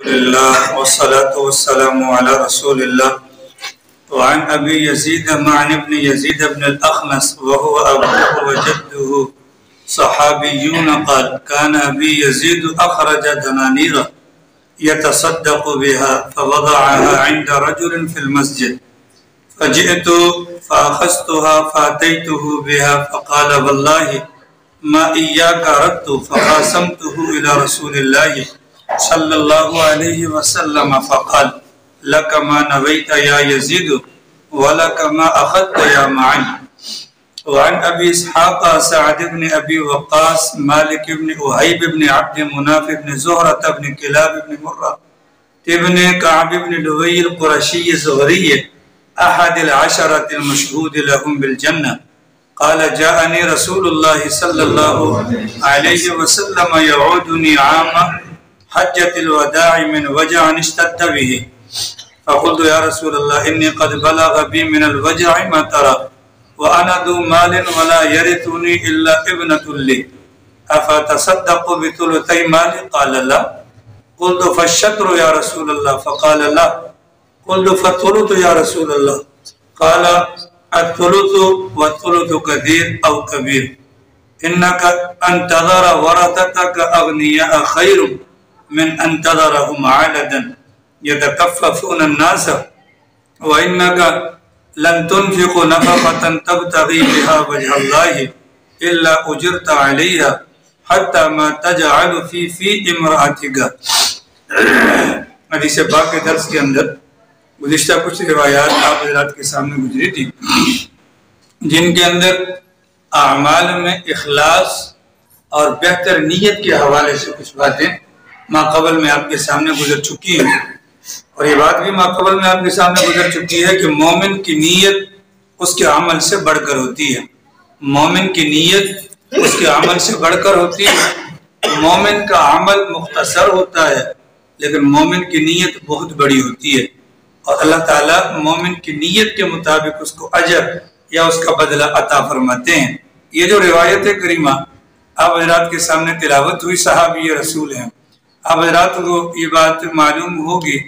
لله والصلاة والسلام على رسول الله. وعن أبي يزيد معن بن يزيد بن الأخنس وهو أبوه وجده صحابيون قال كان أبي يزيد أخرج دنانير يتصدق بها فوضعها عند رجل في المسجد فجئت فأخذتها فأتيته بها فقال والله ما إياك أردت فقاسمته إلى رسول الله صلى الله عليه وسلم فقال لك ما نويت يا يزيد ولك ما أخذت يا معن. وعن أبي إسحاق سعد بن أبي وقاص مالك بن أهيب بن عبد مناف بن زهرة بن كلاب بن مرة ابن كعب بن لؤي القرشي الزهري أحد العشرة المشهود لهم بالجنة قال جاءني رسول الله صلى الله عليه وسلم يعودني عام حجة الوداع من وجع اشتد به فقلت يا رسول الله إني قد بلغ بي من الوجع ما ترى وأنا ذو مال ولا يرثني إلا ابنة لي أفتصدق بثلثي مالي قال لا قلت فالشطر يا رسول الله فقال لا قلت فالثلث يا رسول الله قال الثلث والثلث كثير أو كبير إنك أن تذر ورثتك أغنياء خير من أن تذرهم عالدا يتكففون الناس وإنك لن تنفق نفقة تبتغي بها وجه الله إلا أجرت عليها حتى ما تجعل في امرأتك. حدیث پاک کے درس کے اندر گزشتہ کچھ روایات آپ حضرات کے سامنے گزری تھی جن کے اندر اعمال میں اخلاص اور بہتر نیت کے حوالے سے کچھ باتیں ماقبل میں آپ کے سامنے گزر چکی ہیں، اور یہ بات بھی ماقبل میں آپ کے سامنے گزر چکی ہے کہ مومن کی نیت اس کے عمل سے بڑھ کر ہوتی ہے. مومن کی نیت اس کے عمل سے بڑھ کر ہوتی ہے. مومن کا عمل مختصر ہوتا ہے لیکن مومن کی نیت بہت بڑی ہوتی ہے، اور اللہ تعالیٰ مومن کی نیت کے مطابق اس کو اجر یا اس کا بدلہ عطا فرماتے ہیں. یہ جو روایت کریمہ آپ حضرات کے سامنے تلاوت ہوئی صحابی رسول ہیں، آپ حضرات کو یہ بات معلوم ہوگی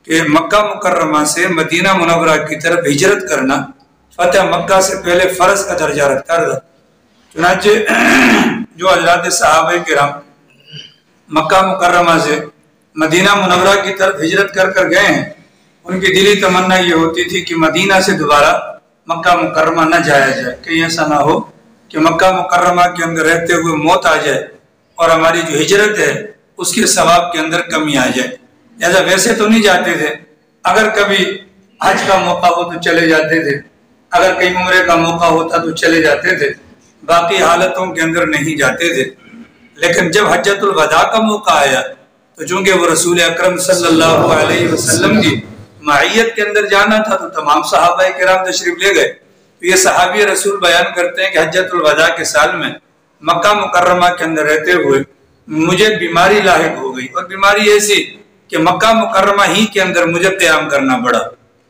کہ مکہ مکرمہ سے مدینہ منورہ کی طرف ہجرت کرنا فتح مکہ سے پہلے فرض کا درجہ رکھتا رہا. چنانچہ جو حضرات صحابہ کرام مکہ مکرمہ سے مدینہ منورہ کی طرف ہجرت کر کر گئے ہیں، ان کی دلی تمنا یہ ہوتی تھی کہ مدینہ سے دوبارہ مکہ مکرمہ نہ جایا جائے، کہیں ایسا نہ ہو کہ مکہ مکرمہ کے اندر رہتے ہوئے موت آ جائے اور ہماری جو ہجرت ہے اس کے ثواب کے اندر کمی آ جائے. لہٰذا ویسے تو نہیں جاتے تھے، اگر کبھی حج کا موقع ہو تو چلے جاتے تھے، اگر کہیں عمرے کا موقع ہوتا تو چلے جاتے تھے، باقی حالتوں کے اندر نہیں جاتے تھے. لیکن جب حجۃ الوداع کا موقع آیا تو چونکہ وہ رسول اکرم صلی اللہ علیہ وسلم کی معیت کے اندر جانا تھا تو تمام صحابہ کرام تشریف لے گئے. تو یہ صحابی رسول بیان کرتے ہیں کہ حجۃ الوداع کے سال میں مکہ مکرمہ کے اندر رہتے ہوئے مجھے بیماری لاحق ہو گئی، اور بیماری ایسی کہ مکہ مکرمہ ہی کے اندر مجھے قیام کرنا پڑا،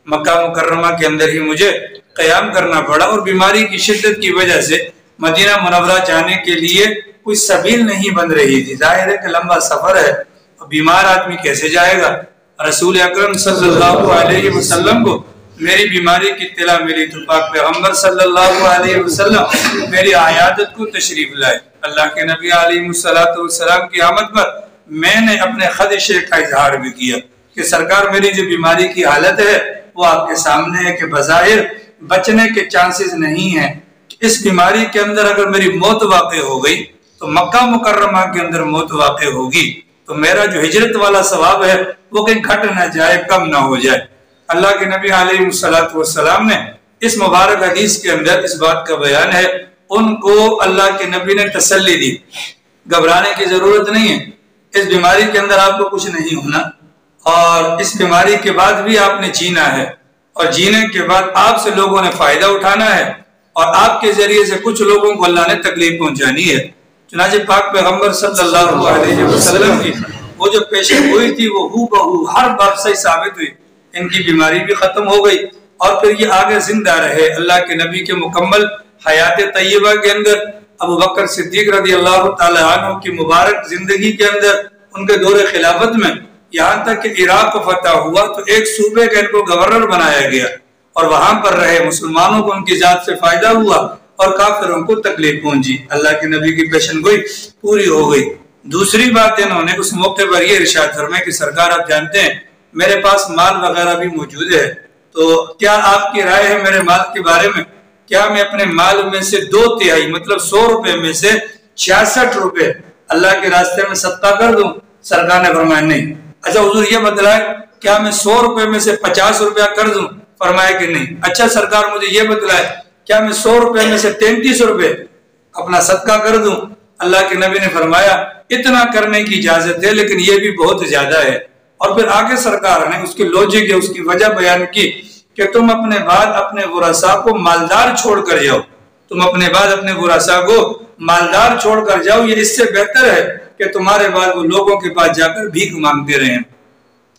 مکہ مکرمہ کے اندر ہی مجھے قیام کرنا پڑا، اور بیماری کی شدت کی وجہ سے مدینہ منورہ جانے کے لیے کوئی سبیل نہیں بن رہی تھی. ظاہر ہے کہ لمبا سفر ہے، بیمار آدمی کیسے جائے گا. رسول اکرم صلی اللہ علیہ وسلم کو میری بیماری کی اطلاع ملی تو پاک پیغمبر صلی اللہ علیہ وسلم میری عیادت کو تشریف لائے. اللہ کے نبی علیہ السلام کی آمد پر میں نے اپنے خدشے کا اظہار بھی کیا کہ سرکار میری جو بیماری کی حالت ہے وہ آپ کے سامنے ہے کہ بظاہر بچنے کے چانسز نہیں ہیں. اس بیماری کے اندر اگر میری موت واقع ہو گئی تو مکہ مکرمہ کے اندر موت واقع ہوگی تو میرا جو ہجرت والا ثواب ہے وہ کہیں گھٹ نہ جائے، کم نہ ہو جائے. اللہ کے نبی علیہ السلام نے اس مبارک حدیث کے اندر اس بات کا بیان ہے. ان کو اللہ کے نبی نے تسلی دی، گھبرانے کی ضرورت نہیں ہے، اس بیماری کے اندر آپ کو کچھ نہیں ہونا، اور اس بیماری کے بعد بھی آپ نے جینا ہے، اور جینے کے بعد آپ سے لوگوں نے فائدہ اٹھانا ہے، اور آپ کے ذریعے سے کچھ لوگوں کو اللہ نے تکلیف پہنچانی ہے. چنانچہ پاک پیغمبر صلی اللہ علیہ وسلم کی وہ جو پیشن ہوئی تھی وہ ہو بہو ہر بات صحیح ثابت ہوئی. ان کی بیماری بھی ختم ہو گئی اور پھر یہ آگے زندہ رہے. اللہ کے نبی کے مکمل حیات طیبہ کے اندر ابو بکر صدیق رضی اللہ تعالی عنہ کی مبارک زندگی کے اندر ان کے دور خلافت میں یہاں تک کہ عراق کو فتح ہوا تو ایک صوبے کا ان کو گورنر بنایا گیا اور وہاں پر رہے، مسلمانوں کو ان کی ذات سے فائدہ ہوا اور کافروں کو تکلیف پہنچی، اللہ کے نبی کی پیشن گوئی پوری ہو گئی۔ دوسری بات انہوں نے اس موقع پر یہ ارشاد فرمایا کہ سرکار آپ جانتے ہیں میرے پاس مال وغیرہ بھی موجود ہے، تو کیا آپ کی رائے ہے میرے مال کے بارے میں؟ کیا میں اپنے مال میں سے 2/3 مطلب 100 روپے میں سے 66 روپے اللہ کے راستے میں صدقہ کر دوں؟ سرکار نے فرمایا نہیں۔ اچھا حضور یہ بتلائے کیا میں 100 روپے میں سے 50 روپیہ کر دوں؟ فرمایا کہ نہیں۔ اچھا سرکار مجھے یہ بتلائے کیا میں 100 روپے میں سے 33 روپے اپنا صدقہ کر دوں؟ اللہ کے نبی نے فرمایا اتنا کرنے کی اجازت ہے لیکن یہ بھی بہت زیادہ ہے۔ اور پھر آگے سرکار نے اس کی لوجک ہے، اس کی وجہ بیان کی کہ تم اپنے بعد اپنے ورثاء کو مالدار چھوڑ کر جاؤ، تم اپنے بعد اپنے ورثاء کو مالدار چھوڑ کر جاؤ، یہ اس سے بہتر ہے کہ تمہارے بعد وہ لوگوں کے پاس جا کر بھیک مانگتے رہیں۔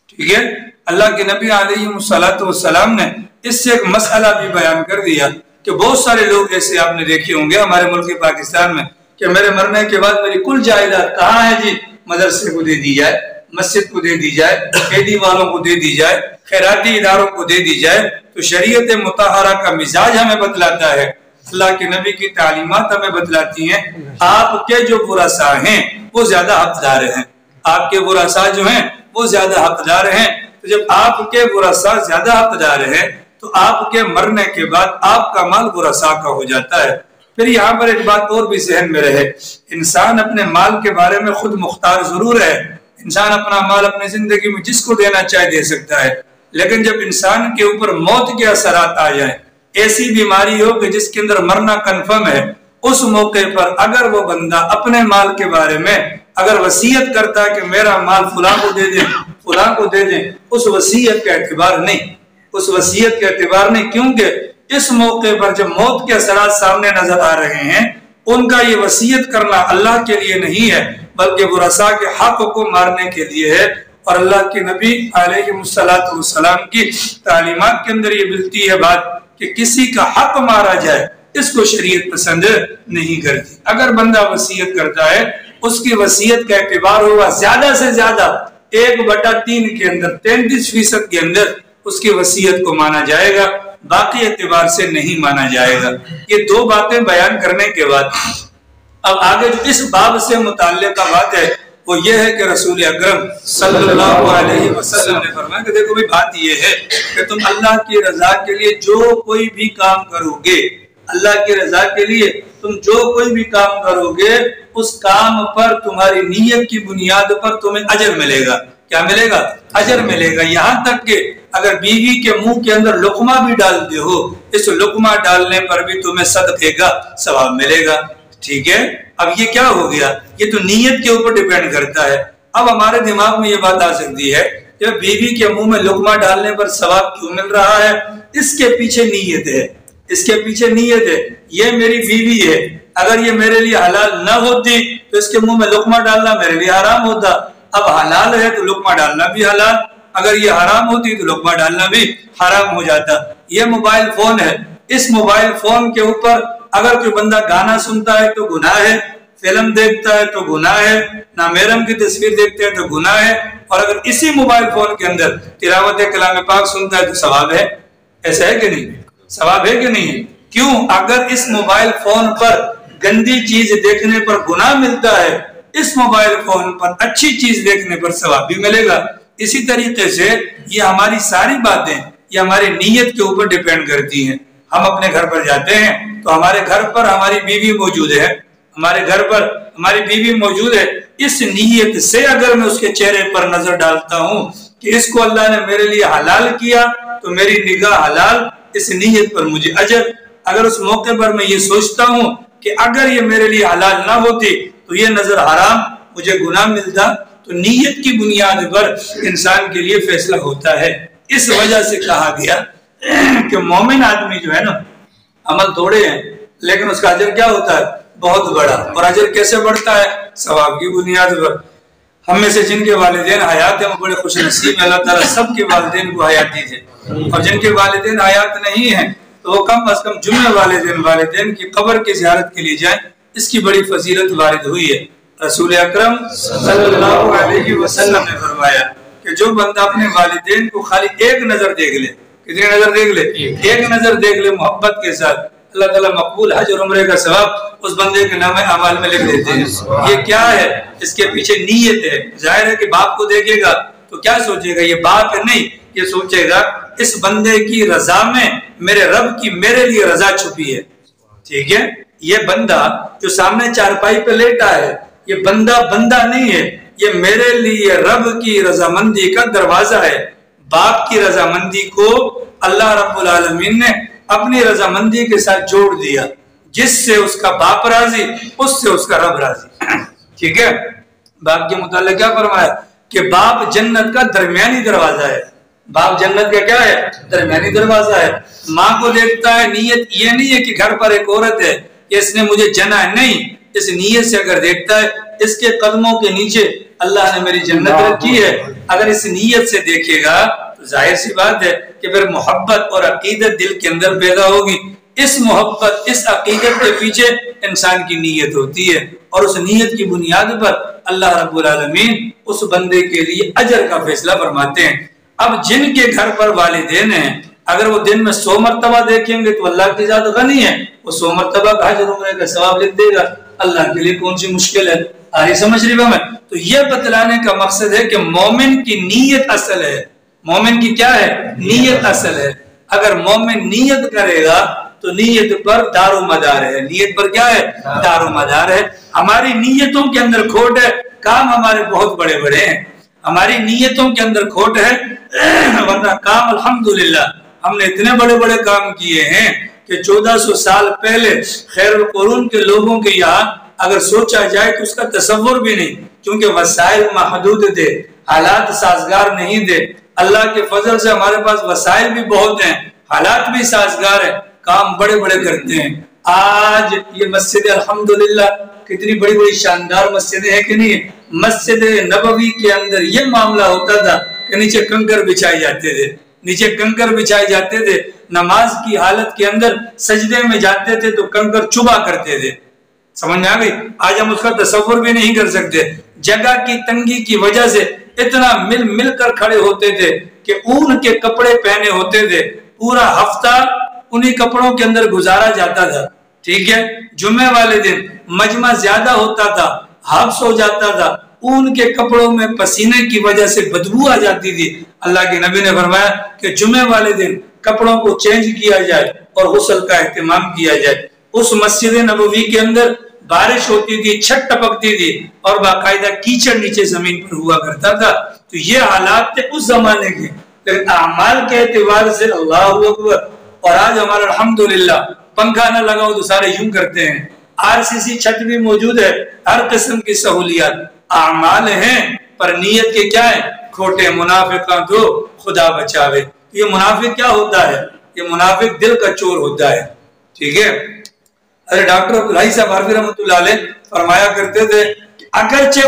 ٹھیک ہے، اللہ کے نبی علیہ السلام نے اس سے ایک مسئلہ بھی بیان کر دیا کہ بہت سارے لوگ ایسے آپ نے دیکھے ہوں گے ہمارے ملک پاکستان میں کہ میرے مرنے کے بعد میری کل جائیداد کہاں ہے جی؟ مدرسے کو دے دی جائے، مسجد کو دے دی جائے، قیدی والوں کو دے دی جائے، خیراتی اداروں کو دے دی جائے۔ تو شریعت مطہرہ کا مزاج ہمیں بتلاتا ہے، اللہ کے نبی کی تعلیمات ہمیں بتلاتی ہیں آپ کے جو ورثاء ہیں وہ زیادہ حقدار ہیں، آپ کے ورثاء جو ہیں وہ زیادہ حقدار ہیں۔ تو جب آپ کے ورثاء زیادہ حقدار ہیں تو آپ کے مرنے کے بعد آپ کا مال ورثاء کا ہو جاتا ہے۔ پھر یہاں پر ایک بات اور بھی ذہن میں رہے، انسان اپنے مال کے بارے میں خود مختار ضرور ہے، انسان اپنا مال اپنی زندگی میں جس کو دینا چاہے دے سکتا ہے، لیکن جب انسان کے اوپر موت کے اثرات آ جائیں، ایسی بیماری ہو کہ جس کے اندر مرنا کنفرم ہے، اس موقع پر اگر وہ بندہ اپنے مال کے بارے میں اگر وصیت کرتا ہے کہ میرا مال فلاں کو دے دیں، فلاں کو دے دیں، اس وصیت کا اعتبار نہیں، اس وصیت کا اعتبار نہیں، کیونکہ اس موقع پر جب موت کے اثرات سامنے نظر آ رہے ہیں ان کا یہ وصیت کرنا اللہ کے لیے نہیں ہے بلکہ ورثاء کے حق کو مارنے کے لیے ہے۔ اور اللہ کے نبی علیہ السلام کی تعلیمات کے اندر یہ ملتی ہے بات کہ کسی کا حق مارا جائے، اس کو شریعت پسند نہیں کرتی۔ اگر بندہ وصیت کرتا ہے اس کی وصیت کا اعتبار ہوگا زیادہ سے زیادہ 1/3 کے اندر، 33% کے اندر اس کی وصیت کو مانا جائے گا، باقی اعتبار سے نہیں مانا جائے گا۔ یہ دو باتیں بیان کرنے کے بعد اب آگے جو اس باب سے متعلقہ بات ہے وہ یہ ہے کہ رسول اکرم صلی اللہ علیہ وسلم نے فرمایا کہ دیکھو بھی بات یہ ہے کہ تم اللہ کی رضا کے لیے جو کوئی بھی کام کرو گے، اللہ کی رضا کے لیے تم جو کوئی بھی کام کرو گے اس کام پر تمہاری نیت کی بنیاد پر تمہیں اجر ملے گا۔ کیا ملے گا؟ اجر ملے گا۔ یہاں تک کہ اگر بیوی کے منہ کے اندر لقمہ بھی ڈالتے ہو، اس لقمہ ڈالنے پر بھی تمہیں صدقے کا ثواب ملے گا۔ ٹھیک ہے، اب یہ کیا ہو گیا؟ یہ تو نیت کے اوپر ڈیپینڈ کرتا ہے۔ اب ہمارے دماغ میں یہ بات آ سکتی ہے کہ بیوی کے منہ میں لقمہ ڈالنے پر ثواب کیوں مل رہا ہے؟ اس کے پیچھے نیت ہے، اس کے پیچھے نیت ہے، یہ میری بیوی ہے، اگر یہ میرے لیے حلال نہ ہوتی تو اس کے منہ میں لقمہ ڈالنا میرے لیے حرام ہوتا، اب حلال ہے تو لقمہ ڈالنا بھی حلال، اگر یہ حرام ہوتی تو لقمہ ڈالنا بھی حرام ہو جاتا۔ یہ موبائل فون ہے، اس موبائل فون کے اوپر اگر کوئی بندہ گانا سنتا ہے تو گناہ ہے، فلم دیکھتا ہے تو گناہ ہے، نامحرم کی تصویر دیکھتے ہیں تو گناہ ہے، اور اگر اسی موبائل فون کے اندر تلاوت کلام پاک سنتا ہے تو ثواب ہے۔ ایسا ہے کہ نہیں؟ ثواب ہے کہ نہیں؟ کیوں؟ اگر اس موبائل فون پر گندی چیز دیکھنے پر گناہ ملتا ہے، اس موبائل فون پر اچھی چیز دیکھنے پر ثواب بھی ملے گا۔ اسی طریقے سے یہ ہماری ساری باتیں یہ ہماری نیت کے اوپر ڈیپینڈ کرتی ہیں۔ ہم اپنے گھر پر جاتے ہیں تو ہمارے گھر پر ہماری بیوی موجود ہے، ہمارے گھر پر ہماری بیوی موجود ہے، اس نیت سے اگر میں اس کے چہرے پر نظر ڈالتا ہوں کہ اس کو اللہ نے میرے لیے حلال کیا تو میری نگاہ حلال، اس نیت پر مجھے اجر۔ اگر اس موقع پر میں یہ سوچتا ہوں کہ اگر یہ میرے لیے حلال نہ ہوتی تو یہ نظر حرام، مجھے گناہ ملتا، تو نیت کی بنیاد پر انسان کے لیے فیصلہ ہوتا ہے۔ اس وجہ سے کہا گیا کہ مومن آدمی جو ہے نا، عمل تھوڑے ہیں لیکن اس کا اجر کیا ہوتا ہے؟ بہت بڑا۔ اور اجر کیسے بڑھتا ہے؟ ثواب کی بنیاد پر۔ ہم میں سے جن کے والدین حیات ہیں وہ بڑے خوش نصیب ہیں، اللہ تعالیٰ سب کے والدین کو حیاتی تھے، اور جن کے والدین حیات نہیں ہیں تو وہ کم از کم جمعہ والدین کی قبر کی زیارت کے لیے جائیں، اس کی بڑی فضیلت وارد ہوئی ہے۔ رسول اکرم صلی اللہ علیہ وسلم نے فرمایا کہ جو بندہ اپنے والدین کو خالی ایک نظر دیکھ لے، کتنی نظر دیکھ لے؟ ایک نظر دیکھ لے محبت کے ساتھ، اللہ تعالیٰ مقبول حج اور عمرے کا ثواب اس بندے کے نام اعمال میں لکھ دیتے ہیں۔ یہ کیا ہے؟ اس کے پیچھے نیت ہے۔ ظاہر ہے کہ باپ کو دیکھے گا تو کیا سوچے گا؟ یہ باپ نہیں، یہ سوچے گا اس بندے کی رضا میں میرے رب کی میرے لیے رضا چھپی ہے۔ ٹھیک ہے، یہ بندہ جو سامنے چارپائی پہ لیٹا ہے، یہ بندہ نہیں ہے، یہ میرے لیے رب کی رضامندی کا دروازہ ہے۔ باپ کی رضامندی کو اللہ رب العالمین نے اپنی رضامندی کے ساتھ جوڑ دیا، جس سے اس کا باپ راضی، اس سے اس کا رب راضی۔ ٹھیک ہے، باپ کے متعلق کیا فرمایا کہ باپ جنت کا درمیانی دروازہ ہے۔ باپ جنت کا کیا ہے؟ درمیانی دروازہ ہے۔ ماں کو دیکھتا ہے، نیت یہ نہیں ہے کہ گھر پر ایک عورت ہے کہ اس نے مجھے جنا ہے، نہیں، اس نیت سے اگر دیکھتا ہے اس کے قدموں کے نیچے اللہ نے میری جنت رکھی ہے، اگر اس نیت سے دیکھے گا تو ظاہر سی بات ہے کہ پھر محبت اور عقیدت دل کے اندر پیدا ہوگی۔ اس محبت، اس عقیدت کے پیچھے انسان کی نیت ہوتی ہے، اور اس نیت کی بنیاد پر اللہ رب العالمین اس بندے کے لیے اجر کا فیصلہ فرماتے ہیں۔ اب جن کے گھر پر والدین ہیں، اگر وہ دن میں 100 مرتبہ دیکھیں گے تو اللہ کی ذات غنی ہے، وہ 100 مرتبہ کا حج عمرے کا ثواب لکھ دے گا۔ اللہ کے لیے کون سی مشکل ہے؟ آئی سمجھ رہی میں؟ تو یہ بتلانے کا مقصد ہے کہ مومن کی نیت اصل ہے۔ مومن کی کیا ہے؟ نیت اصل ہے۔ اگر مومن نیت کرے گا تو نیت پر دار و مدار ہے۔ نیت پر کیا ہے؟ دار و مدار ہے۔ ہماری نیتوں کے اندر کھوٹ ہے، کام ہمارے بہت بڑے بڑے ہیں، ہماری نیتوں کے اندر کھوٹ ہے، ورنہ کام الحمدللہ ہم نے اتنے بڑے بڑے کام کیے ہیں کہ 1400 سال پہلے خیر القرون کے لوگوں کے یہاں اگر سوچا جائے تو اس کا تصور بھی نہیں، کیونکہ وسائل محدود تھے، حالات سازگار نہیں تھے۔ اللہ کے فضل سے ہمارے پاس وسائل بھی بہت ہیں، حالات بھی سازگار ہیں، کام بڑے بڑے کرتے ہیں۔ آج یہ مسجد الحمدللہ کتنی بڑی بڑی شاندار مسجدیں ہیں کہ نہیں؟ مسجد نبوی کے اندر یہ معاملہ ہوتا تھا کہ نیچے کنکر بچھائے جاتے تھے، نیچے کنکر بچھائے جاتے تھے، نماز کی حالت کے اندر سجدے میں جاتے تھے تو کنکر چبا کرتے تھے۔ سمجھ میں آ گئی؟ آج ہم اس کا تصور بھی نہیں کر سکتے، جگہ کی تنگی کی وجہ سے اتنا مل کر کھڑے ہوتے تھے کہ اون کے کپڑے پہنے ہوتے تھے، پورا ہفتہ انہی کپڑوں کے اندر گزارا جاتا تھا۔ ٹھیک ہے، جمعے والے دن مجمع زیادہ ہوتا تھا، حبس ہو جاتا تھا، اون کے کپڑوں میں پسینے کی وجہ سے بدبو آ جاتی تھی۔ اللہ کے نبی نے فرمایا کہ جمعے والے دن کپڑوں کو چینج کیا جائے اور غسل کا اہتمام کیا جائے۔ اس مسجد نبوی کے اندر بارش ہوتی تھی، چھت ٹپکتی تھی اور باقاعدہ کیچڑ نیچے زمین پر ہوا کرتا تھا۔ تو یہ حالات تھے اس زمانے کے، لیکن اعمال کے اعتبار سے اللہ اکبر۔ اور آج ہمارا الحمدللہ پنکھا نہ لگاؤ تو سارے یوں کرتے ہیں، RCC چھت بھی موجود ہے، ہر قسم کی سہولیات، اعمال ہیں پر نیت کے کیا ہے؟ کھوٹے۔ منافقاں تو خدا بچاوے۔ یہ منافق کیا ہوتا ہے؟ یہ منافق دل کا چور ہوتا ہے۔ ٹھیک ہے، ارے ڈاکٹر عبدالحی صاحب عارفی رحمۃ اللہ علیہ فرمایا کرتے تھے کہ اگرچہ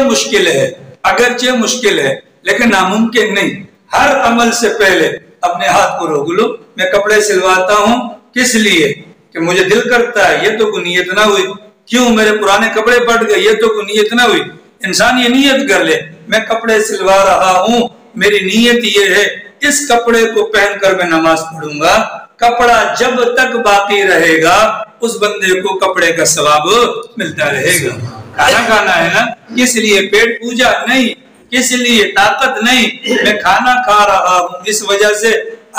مشکل ہے لیکن ناممکن نہیں۔ ہر عمل سے پہلے اپنے ہاتھ کو روک لو۔ میں کپڑے سلواتا ہوں کس لیے؟ کہ مجھے دل کرتا ہے، یہ تو کوئی نیت نہ ہوئی۔ کیوں؟ میرے پرانے کپڑے پھٹ گئے، یہ تو کوئی نیت نہ ہوئی۔ انسان یہ نیت کر لے، میں کپڑے سلوا رہا ہوں، میری نیت یہ ہے اس کپڑے کو پہن کر میں نماز پڑھوں گا۔ کپڑا جب تک باقی رہے گا اس بندے کو کپڑے کا ثواب ملتا رہے گا۔ کھانا کھانا ہے نا، کس لیے؟ پیٹ پوجا نہیں، کس لیے؟ طاقت نہیں، میں کھانا کھا رہا ہوں اس وجہ سے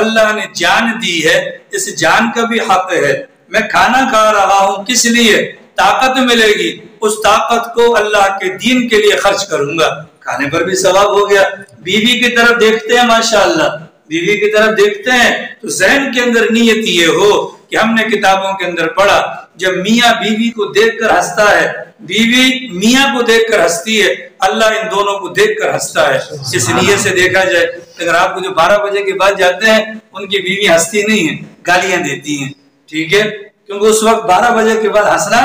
اللہ نے جان دی ہے، اس جان کا بھی حق ہے۔ میں کھانا کھا رہا ہوں کس لیے؟ طاقت ملے گی، اس طاقت کو اللہ کے دین کے لیے خرچ کروں گا، کھانے پر بھی ثواب ہو گیا۔ بیوی کی طرف دیکھتے ہیں، ماشاءاللہ بیوی کی طرف دیکھتے ہیں تو ذہن کے اندر نیت یہ ہو کہ ہم نے کتابوں کے اندر پڑھا جب میاں بیوی کو دیکھ کر ہنستا ہے، بیوی میاں کو دیکھ کر ہنستی ہے، اللہ ان دونوں کو دیکھ کر ہنستا ہے۔ اس نیت سے دیکھا جائے اگر آپ کو جو 12 بجے کے بعد جاتے ہیں ان کی بیوی ہنستی نہیں ہے، گالیاں دیتی ہیں۔ ٹھیک ہے، کیونکہ اس وقت 12 بجے کے بعد ہنسنا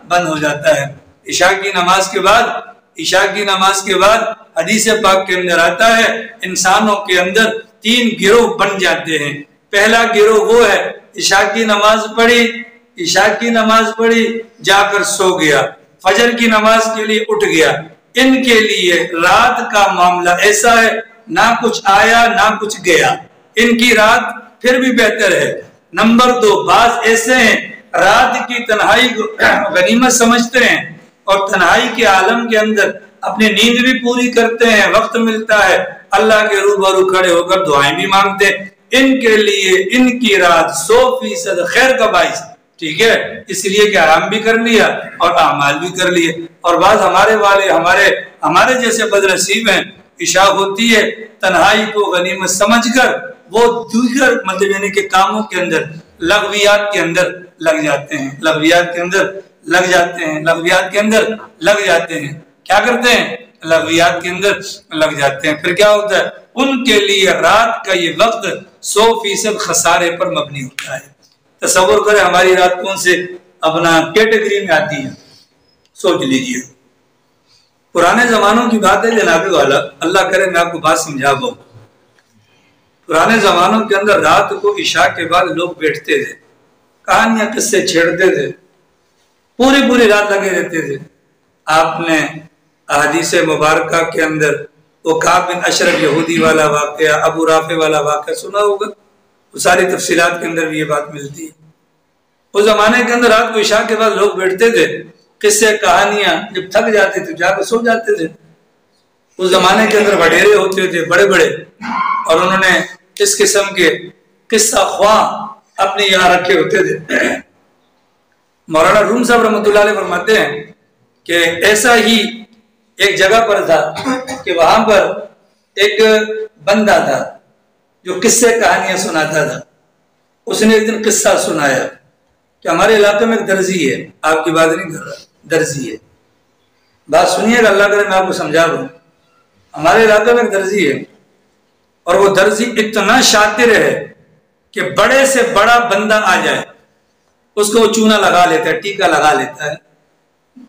بند ہو جاتا ہے۔ عشاء کی نماز کے بعد حدیث پاک کے اندر آتا ہے انسانوں کے اندر 3 گروہ بن جاتے ہیں۔ پہلا گروہ وہ ہے عشاء کی نماز پڑھی جا کر سو گیا، فجر کی نماز کے لیے اٹھ گیا۔ ان کے لیے رات کا معاملہ ایسا ہے نہ کچھ آیا نہ کچھ گیا، ان کی رات پھر بھی بہتر ہے۔ نمبر 2، بعض ایسے ہیں رات کی تنہائی کو غنیمت سمجھتے ہیں اور تنہائی کے عالم کے اندر اپنی نیند بھی پوری کرتے ہیں، وقت ملتا ہے اللہ کے روبرو کھڑے ہو کر دعائیں بھی مانگتے ہیں۔ ان کے لیے ان کی رات 100% خیر کا باعث، ٹھیک ہے، اس لیے کہ آرام بھی کر لیا اور اعمال بھی کر لیے۔ اور بعض ہمارے والے ہمارے جیسے بدنصیب ہیں، عشاء ہوتی ہے تنہائی کو غنیمت سمجھ کر وہ دیگر مطلب یعنی کہ کاموں کے اندر لغویات کے اندر لگ جاتے ہیں، لغویات کے اندر لگ جاتے ہیں، لغویات کے اندر لگ جاتے ہیں۔ کیا کرتے ہیں؟ لغویات کے اندر لگ جاتے ہیں۔ پھر کیا ہوتا ہے؟ ان کے لیے رات کا یہ وقت 100% خسارے پر مبنی ہوتا ہے۔ تصور کریں ہماری رات کون سے اپنا کیٹیگری میں آتی ہے، سوچ لیجئے۔ پرانے زمانوں کی بات ہے جناب والا، اللہ کرے میں آپ کو بات سمجھا پاؤں۔ پرانے زمانوں کے اندر رات کو عشاء کے بعد لوگ بیٹھتے تھے، کہانیاں قصے چھیڑتے تھے، پوری رات لگے رہتے تھے۔ آپ نے احادیث مبارکہ کے اندر وہ کعب بن اشرف یہودی والا واقعہ، ابو رافع والا واقعہ سنا ہوگا، وہ ساری تفصیلات کے اندر بھی یہ بات ملتی ہے۔ اس زمانے کے اندر رات کو عشاء کے بعد لوگ بیٹھتے تھے، قصے کہانیاں، جب تھک جاتے تھے جا کے سو جاتے تھے۔ اس زمانے کے اندر وڈیرے ہوتے تھے بڑے بڑے، اور انہوں نے اس قسم کے قصہ خواہ اپنے یہاں رکھے ہوتے تھے۔ مولانا روم صاحب رحمۃ اللہ علیہ فرماتے ہیں کہ ایسا ہی ایک جگہ پر تھا کہ وہاں پر ایک بندہ تھا جو قصے کہانیاں سناتا تھا۔ اس نے ایک دن قصہ سنایا کہ ہمارے علاقے میں ایک درزی ہے، آپ کی بات نہیں کر رہا، درزی ہے، بات سنیے گا، اللہ کرے میں آپ کو سمجھا رہا ہوں۔ ہمارے علاقے میں ایک درزی ہے اور وہ درزی اتنا شاطر ہے کہ بڑے سے بڑا بندہ آ جائے اس کو وہ چونا لگا لیتا ہے، ٹیکا لگا لیتا ہے،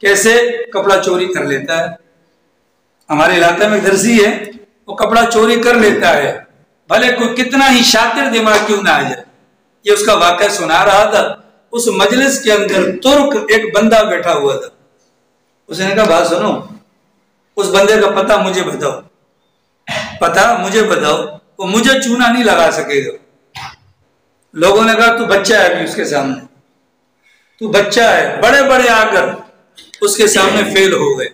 کیسے؟ کپڑا چوری کر لیتا ہے۔ ہمارے علاقے میں ایک درزی ہے، وہ کپڑا چوری کر لیتا ہے، بھلے کوئی کتنا ہی شاطر دماغ کیوں نہ آ جائے۔ یہ اس کا واقعہ سنا رہا تھا، اس مجلس کے اندر ترک ایک بندہ بیٹھا ہوا تھا۔ اس نے کہا بات سنو، اس بندے کا پتہ مجھے بتاؤ، پتہ مجھے بتاؤ، وہ مجھے چونا نہیں لگا سکے گا۔ لوگوں نے کہا تو بچہ ہے ابھی اس کے سامنے، تو بچہ ہے، بڑے بڑے آ کر اس کے سامنے فیل ہو گئے۔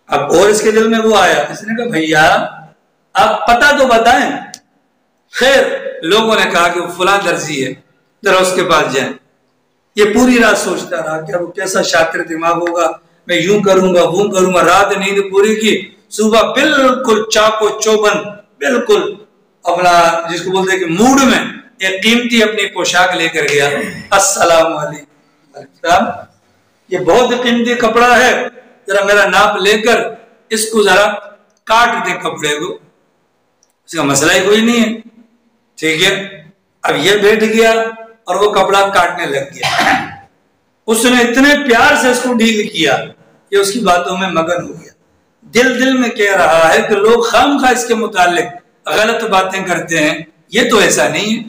اب اور اس کے دل میں وہ آیا، اس نے کہا بھیا آپ پتہ تو بتائیں۔ خیر لوگوں نے کہا کہ وہ فلاں درزی ہے، ذرا اس کے پاس جائیں۔ یہ پوری رات سوچتا رہا کہ وہ کیسا شاطر دماغ ہوگا، میں یوں کروں گا وہ کروں گا، رات نیند پوری کی، صبح بالکل چاقو چوبند، بالکل اپنا جس کو بولتے ہیں کہ موڈ میں ایک قیمتی اپنی پوشاک لے کر گیا۔ السلام علیکم، یہ بہت قیمتی کپڑا ہے، ذرا میرا ناپ لے کر اس کو ذرا کاٹ دے کپڑے کو۔ اس کا مسئلہ ہی کوئی نہیں ہے، ٹھیک ہے۔ اب یہ بیٹھ گیا اور وہ کپڑا کاٹنے لگ گیا۔ اس نے اتنے پیار سے اس کو ڈیل کیا کہ اس کی باتوں میں مگن ہو گیا۔ دل میں کہہ رہا ہے کہ لوگ خامخواہ اس کے متعلق غلط باتیں کرتے ہیں، یہ تو ایسا نہیں ہے،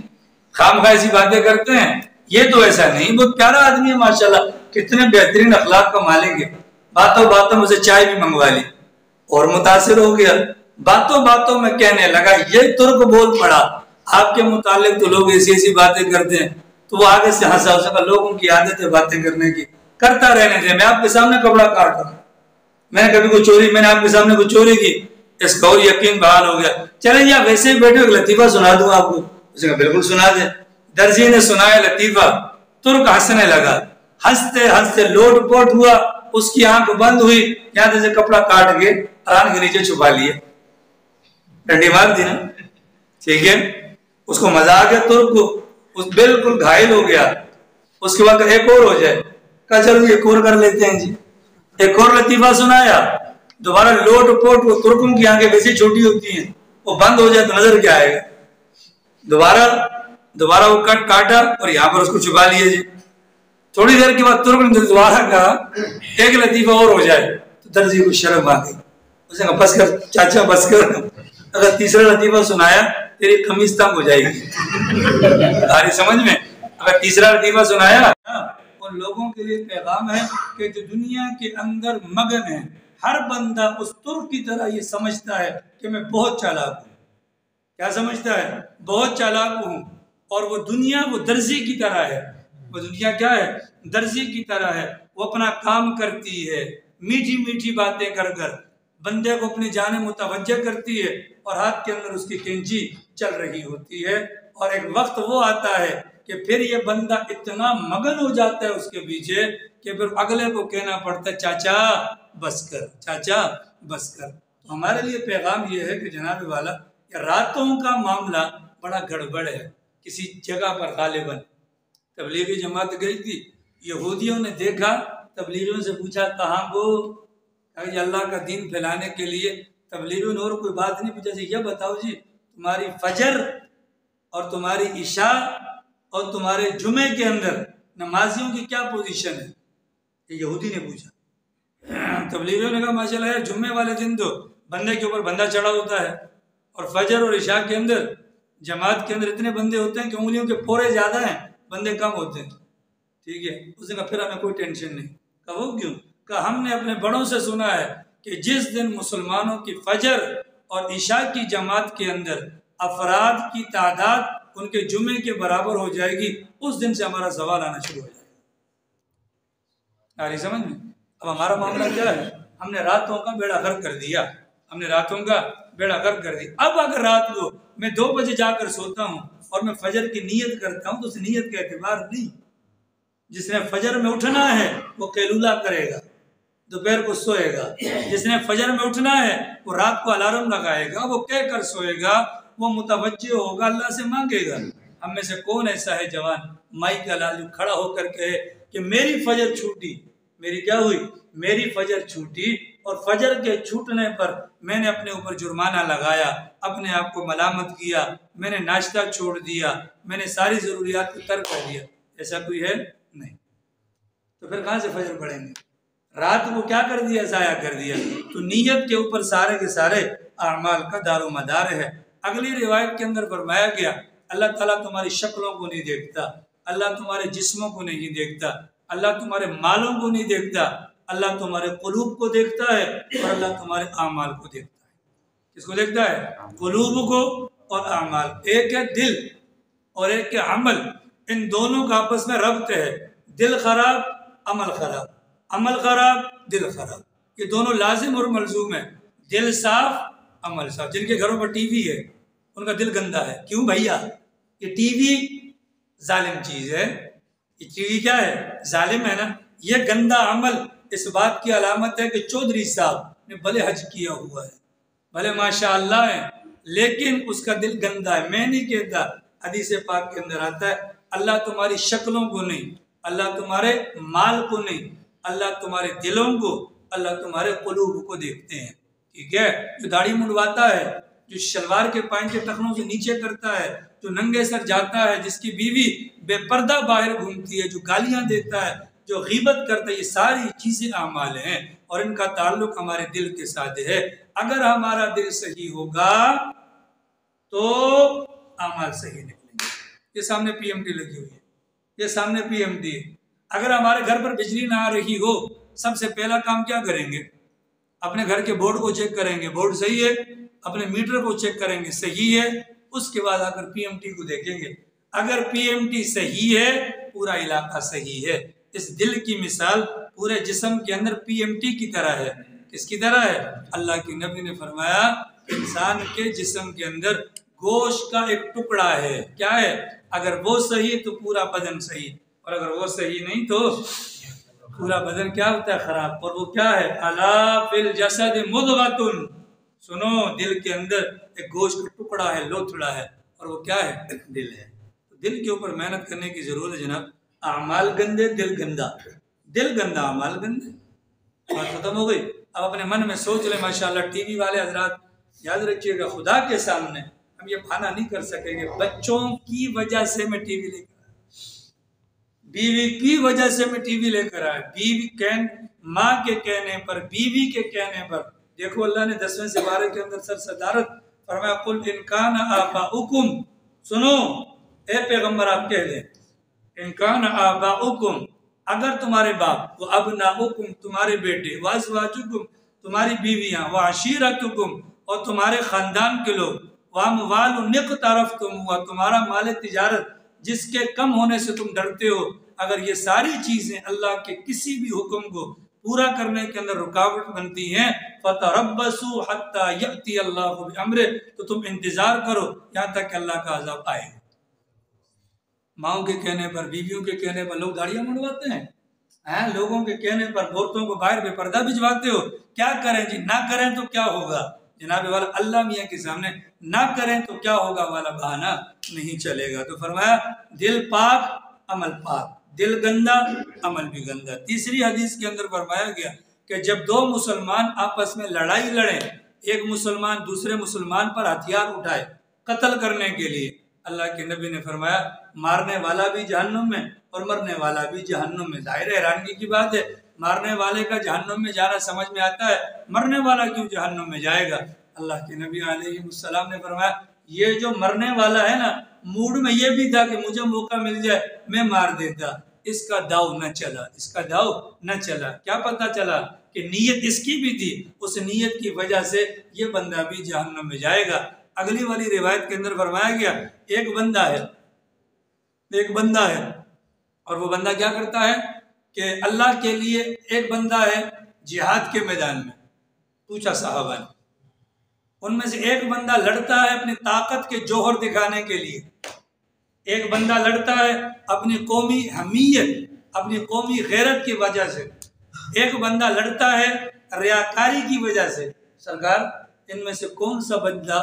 خامخواہ ایسی باتیں کرتے ہیں، یہ تو ایسا نہیں، بہت پیارا آدمی ہے ماشاءاللہ، کتنے بہترین اخلاق کا مالک ہے۔ باتوں میں سے چائے بھی منگوا لی اور متاثر ہو گیا۔ باتوں میں کہنے لگا، یہ ترک بول پڑا آپ کے متعلق تو لوگ ایسی باتیں کرتے ہیں۔ تو وہ آگے سے ہنسا، اس کا لوگوں کی عادت ہے باتیں کرنے کی، کرتا رہنے دے، میں آپ کے سامنے کپڑا کاٹ رہا ہوں، میں نے کبھی کوئی چوری، میں نے آپ کے سامنے کوئی چوری کی؟ اس کا اور یقین بحال ہو گیا۔ چلیں یا ویسے ہی بیٹھے ایک لطیفہ سنا دوں آپ کو؟ اس نے بالکل سنا دے۔ درزی نے سنایا لطیفہ، ترک ہنسنے لگا، ہنستے لوٹ پوٹ ہوا، اس کی آنکھ بند ہوئی، یہاں سے کپڑا کاٹ کے ران کے نیچے چھپا لیے، ڈنڈی مار دی نا، ٹھیک ہے۔ اس کو مزہ آ گیا ترک کو، اس بالکل گھائل ہو گیا۔ اس کے بعد ایک اور ہو جائے، کہا چلو ایک اور کر لیتے ہیں جی، ایک اور لطیفہ سنایا، دوبارہ لوٹ پوٹ، وہ ترکوں کی آنکھیں ویسے چھوٹی ہوتی ہیں، وہ بند ہو جائے تو نظر کیا آئے گا، دوبارہ وہ کٹ کاٹا اور یہاں پر اس کو چھپا لیے جی۔ تھوڑی دیر کے بعد ترک نے دوبارہ کہا ایک لطیفہ اور ہو جائے، تو درزی کو شرم آ گئی، اس نے کہا بس کر چاچا بس کر، اگر تیسرا لطیفہ سنایا تیری قمیض تنگ ہو جائے گی، آری سمجھ میں؟ اگر تیسرا لطیفہ سنایا، ان لوگوں کے لیے پیغام ہے کہ جو دنیا کے اندر مگن ہیں، ہر بندہ اس ترک کی طرح یہ سمجھتا ہے کہ میں بہت چالاک ہوں. کیا سمجھتا ہے؟ بہت چالاک ہوں. اور وہ دنیا وہ درزی کی طرح ہے. وہ دنیا کیا ہے؟ درزی کی طرح ہے. وہ اپنا کام کرتی ہے، میٹھی میٹھی باتیں کر کر بندے کو اپنی جانب متوجہ کرتی ہے، اور ہاتھ کے اندر اس کی کینچی چل رہی ہوتی ہے. اور ایک وقت وہ آتا ہے کہ پھر یہ بندہ اتنا مگن ہو جاتا ہے اس کے پیچھے کہ پھر اگلے کو کہنا پڑتا ہے چاچا بس کر، چاچا بس کر. تو ہمارے لیے پیغام یہ ہے کہ جناب والا یہ راتوں کا معاملہ بڑا گڑبڑ ہے. کسی جگہ پر غالباً تبلیغی جماعت گئی تھی، یہودیوں نے دیکھا، تبلیغیوں سے پوچھا کہاں وہ؟ کہ اللہ کا دین پھیلانے کے لیے. تبلیغیوں نے اور کوئی بات نہیں پوچھا. یہ بتاؤ جی تمہاری فجر اور تمہاری عشاء اور تمہارے جمعے کے اندر نمازیوں کی کیا پوزیشن ہے؟ یہ یہودی نے پوچھا. تبلیغیوں نے کہا ماشاءاللہ یار جمعے والے دن تو بندے کے اوپر بندہ چڑھا ہوتا ہے، اور فجر اور عشاء کے اندر جماعت کے اندر اتنے بندے ہوتے ہیں کہ انگلیوں کے پھوڑے زیادہ ہیں، بندے کم ہوتے ہیں. ٹھیک ہے. اس نے کہا پھر ہمیں کوئی ٹینشن نہیں. کہا وہ کیوں؟ کہا ہم نے اپنے بڑوں سے سنا ہے کہ جس دن مسلمانوں کی فجر اور عشاء کی جماعت کے اندر افراد کی تعداد ان کے جمعے کے برابر ہو جائے گی، اس دن سے ہمارا سوال آنا شروع ہو جائے گا. آ رہی سمجھ میں؟ اب ہمارا معاملہ کیا ہے؟ ہم نے راتوں کا بیڑا غرق کر دیا. ہم نے راتوں کا بیڑا غرق کر دیا. اب اگر رات کو میں 2 بجے جا کر سوتا ہوں اور میں فجر کی نیت کرتا ہوں تو اس نیت کا اعتبار نہیں. جس نے فجر میں اٹھنا ہے وہ قیلولہ کرے گا، دوپہر کو سوئے گا. جس نے فجر میں اٹھنا ہے وہ رات کو الارم لگائے گا، وہ کہہ کر سوئے گا، وہ متوجہ ہوگا، اللہ سے مانگے گا. ہم میں سے کون ایسا ہے جوان مائی کا لال کھڑا ہو کر کہے کہ میری فجر چھوٹی، میری کیا ہوئی؟ میری فجر چھوٹی، اور فجر کے چھوٹنے پر میں نے اپنے اوپر جرمانہ لگایا، اپنے آپ کو ملامت کیا، میں نے ناشتہ چھوڑ دیا، میں نے ساری ضروریات کو ترک کر دیا. ایسا کوئی ہے؟ نہیں. تو پھر کہاں سے فجر پڑھیں گے؟ رات کو کیا کر دیا؟ ضائع کر دیا. تو نیت کے اوپر سارے کے سارے اعمال کا دار و مدار ہے. اگلی روایت کے اندر فرمایا گیا اللہ تعالیٰ تمہاری شکلوں کو نہیں دیکھتا، اللہ تمہارے جسموں کو نہیں دیکھتا، اللہ تمہارے مالوں کو نہیں دیکھتا، اللہ تمہارے قلوب کو دیکھتا ہے، اور اللہ تمہارے اعمال کو دیکھتا ہے. کس کو دیکھتا ہے؟ قلوب کو اور اعمال. ایک ہے دل اور ایک ہے عمل. ان دونوں کا آپس میں ربط ہے. دل خراب عمل خراب، عمل خراب دل خراب. یہ دونوں لازم اور ملزوم ہیں. دل صاف عمل صاف. جن کے گھروں پر ٹی وی ہے ان کا دل گندا ہے. کیوں بھیا؟ یہ ٹی وی ظالم چیز ہے. یہ ٹی وی کیا ہے؟ ظالم ہے نا. یہ گندا عمل اس بات کی علامت ہے کہ چودھری صاحب نے بھلے حج کیا ہوا ہے، بھلے ماشاء اللہ ہے، لیکن اس کا دل گندا ہے. میں نہیں کہتا، حدیث پاک کے اندر آتا ہے اللہ تمہاری شکلوں کو نہیں، اللہ تمہارے مال کو نہیں، اللہ تمہارے دلوں کو، اللہ تمہارے قلوب کو دیکھتے ہیں. ٹھیک ہے. جو داڑھی منڈواتا ہے، جو شلوار کے پائنچے ٹخنوں سے نیچے کرتا ہے، جو ننگے سر جاتا ہے، جس کی بیوی بے پردہ باہر گھومتی ہے، جو گالیاں دیتا ہے، جو غیبت کرتا ہے، یہ ساری چیزیں اعمال ہیں اور ان کا تعلق ہمارے دل کے ساتھ ہے. اگر ہمارا دل صحیح ہوگا تو اعمال صحیح نکلیں گے. یہ سامنے پی ایم ٹی لگی ہوئی ہے، یہ سامنے پی ایم ٹی ہے. اگر ہمارے گھر پر بجلی نہ آ رہی ہو، سب سے پہلا کام کیا کریں گے؟ اپنے گھر کے بورڈ کو چیک کریں گے، بورڈ صحیح ہے. اپنے میٹر کو چیک کریں گے، صحیح ہے. اس کے بعد اگر پی ایم ٹی کو دیکھیں گے، اگر پی ایم ٹی صحیح ہے پورا علاقہ صحیح ہے. اس دل کی مثال پورے جسم کے اندر پی ایم ٹی کی طرح ہے. کس کی طرح ہے؟ اللہ کے نبی نے فرمایا انسان کے جسم کے اندر گوشت کا ایک ٹکڑا ہے. کیا ہے؟ اگر وہ صحیح تو پورا بدن صحیح، اور اگر وہ صحیح نہیں تو پورا بدن کیا ہوتا ہے؟ خراب. اور وہ کیا ہے؟ الا فی الجسد مضغۃ. سنو، دل کے اندر ایک گوشت کا ٹکڑا ہے، لوتھڑا ہے، اور وہ کیا ہے؟ دل ہے. دل کے اوپر محنت کرنے کی ضرورت ہے جناب. اعمال گندے، دل گندا، دل گندا اعمال گندے. بات ختم ہو گئی. اب اپنے من میں سوچ لیں. ماشاءاللہ ٹی وی والے حضرات یاد رکھیے گا، خدا کے سامنے ہم یہ بہانہ نہیں کر سکیں گے بچوں کی وجہ سے میں ٹی وی لے کر آیا، بیوی کی وجہ سے میں ٹی وی لے کر آیا، بیوی ماں کے کہنے پر، بیوی کے کہنے پر. دیکھو اللہ نے 10ویں سپارے کے اندر سر صدارت فرمایا قل ان کان آباؤکم. سنو اے پیغمبر آپ کہہ دیں ان کان آباؤکم، اگر تمہارے باپ، وہ ابناؤکم تمہارے بیٹے، وازواجکم تمہاری بیویاں، وعشیرتکم اور تمہارے خاندان کے لوگ، واموال اقترفتم اور تمہارا مال تجارت جس کے کم ہونے سے تم ڈرتے ہو، اگر یہ ساری چیزیں اللہ کے کسی بھی حکم کو پورا کرنے کے اندر رکاوٹ بنتی ہیں، فَتَرَبَّصُوا حَتَّى يَأْتِيَ اللَّهُ بِأَمْرِهِ، تو تم انتظار کرو یہاں تک کہ اللہ کا عذاب آئے۔ ماؤں کے کہنے پر، بیویوں کے کہنے پر لوگ داڑیاں منڈواتے ہیں، لوگوں کے کہنے پر عورتوں کو باہر بے پردہ بھجواتے ہو، کیا کریں جی؟ نہ کریں تو کیا ہوگا جناب والا؟ اللہ میاں کے سامنے نہ کریں تو کیا ہوگا والا بہانہ نہیں چلے گا۔ تو فرمایا دل پاک عمل پاک، دل گندا عمل بھی گندا۔ تیسری حدیث کے اندر فرمایا گیا کہ جب دو مسلمان آپس میں لڑائی لڑیں، ایک مسلمان دوسرے مسلمان پر ہتھیار اٹھائے قتل کرنے کے لیے، اللہ کے نبی نے فرمایا مارنے والا بھی جہنم میں اور مرنے والا بھی جہنم میں۔ ظاہر حیرانگی کی بات ہے، مارنے والے کا جہنم میں جانا سمجھ میں آتا ہے، مرنے والا کیوں جہنم میں جائے گا؟ اللہ کے نبی علیہ السلام نے فرمایا یہ جو مرنے والا ہے نا، موڈ میں یہ بھی تھا کہ مجھے موقع مل جائے میں مار دیتا، اس کا داؤ نہ چلا، اس کا داؤ نہ چلا۔ کیا پتہ چلا کہ نیت اس کی بھی تھی، اس نیت کی وجہ سے یہ بندہ بھی جہنم میں جائے گا۔ اگلی والی روایت کے اندر فرمایا گیا ایک بندہ ہے اور وہ بندہ کیا کرتا ہے کہ اللہ کے لیے، ایک بندہ ہے جہاد کے میدان میں، پوچھا صحابہ نے، ان میں سے ایک بندہ لڑتا ہے اپنی طاقت کے جوہر دکھانے کے لیے، ایک بندہ لڑتا ہے اپنی قومی حمیت، اپنی قومی غیرت کی وجہ سے، ایک بندہ لڑتا ہے ریاکاری کی وجہ سے۔ سرکار ان میں سے کون سا بندہ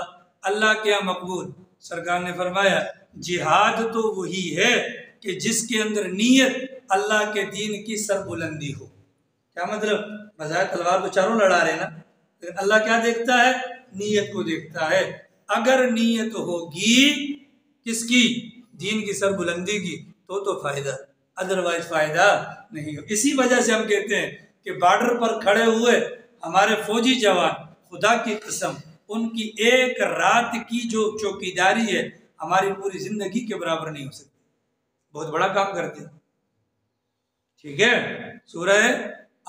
اللہ کے یہاں مقبول؟ سرکار نے فرمایا جہاد تو وہی ہے کہ جس کے اندر نیت اللہ کے دین کی سربلندی ہو۔ کیا مطلب؟ بظاہر تلوار تو چاروں لڑا رہے نا، لیکن اللہ کیا دیکھتا ہے؟ نیت کو دیکھتا ہے۔ اگر نیت ہوگی کس کی؟ دین کی سربلندی کی، تو فائدہ، ادروائز فائدہ نہیں ہو۔ اسی وجہ سے ہم کہتے ہیں کہ بارڈر پر کھڑے ہوئے ہمارے فوجی جوان، خدا کی قسم ان کی ایک رات کی جو چوکیداری ہے ہماری پوری زندگی کے برابر نہیں ہو سکتی، بہت بڑا کام کرتے ہیں۔ ٹھیک ہے، سورہ